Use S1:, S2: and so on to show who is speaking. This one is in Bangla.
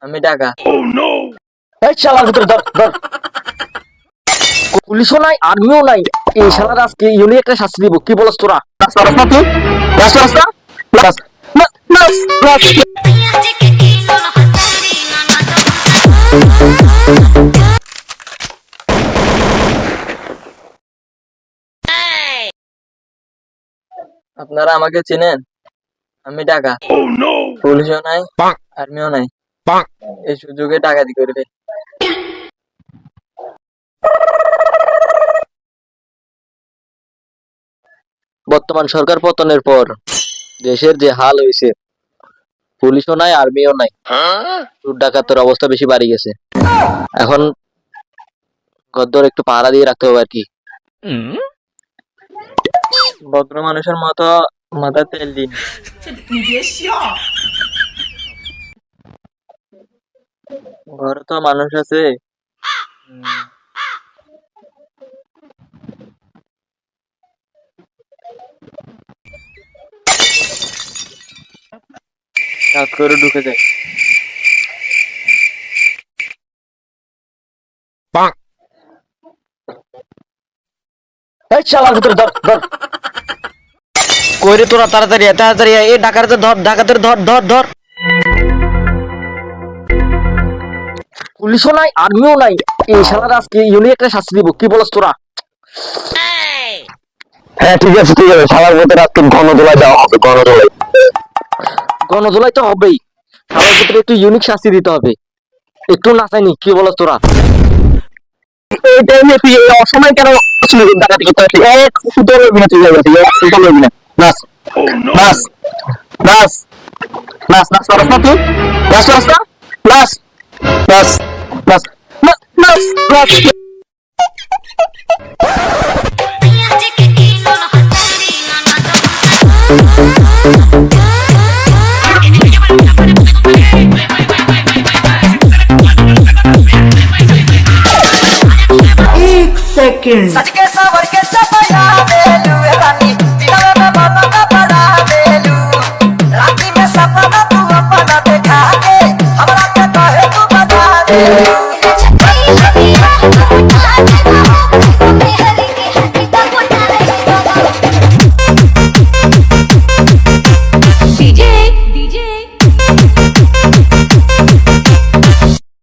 S1: আমি ঢাকা।
S2: এই শালার ভিতরে ধর ধর। পুলিশও নাই আর্মিও নাই, এই শালার আজকে ইউনিক একটা শাস্তি দিব। কি বলছ তোরা?
S1: আপনারা আমাকে চেনেন? আমি ঢাকা। পুলিশও নাই, আর্মিও নাই, এই সুযোগে ডাকাতি করে ফেলি।
S2: বর্তমান সরকার পতনের পর দেশের যে হাল হয়েছে, পুলিশও নাই আর্মিও নাই, চোর ডাকাতের অবস্থা বেশি বাড়ি গেছে। এখন গদ্দর একটু পাহারা দিয়ে রাখতে হবে আর কি।
S1: ভদ্র মানুষের মতো মাথা তেল দিন। ঘরে তো মানুষ আছে। কাজ করে ঢুকে যায়।
S2: এই শালার ভিতরে ধর ধর। কই রে তোরা? তাড়াতাড়ি তাড়াতাড়ি এই ডাকাতের ধর, ডাকাতের ধর ধর ধর। পুলিশও নাই আর্মিও নাই, এই শালার আজকে ইউনিক একটা শাস্তি দিব। কি বলছ তোরা? হ্যাঁ ঠিক আছে ঠিক আছে, শালার ভিতরে আজকে গণধোলাই দেওয়া হবে। গণধোলাই গণধোলাই তো হবেই, শালার ভিতরে একটু ইউনিক শাস্তি দিতে হবে। একটু নাচাইনি। কি বলছ তোরা? এই টাইমে তুই এই অসময় কেন ডাকাতি করতে আসলি? এক সুতোর বিনা তুই যাবি, সুতোর বিনা নাচ নাচ নাচ নাচ নাচ পারস না তুই? নাচ পারস না? নাচ নাচ নাচ নাচ নাচ।
S3: Second.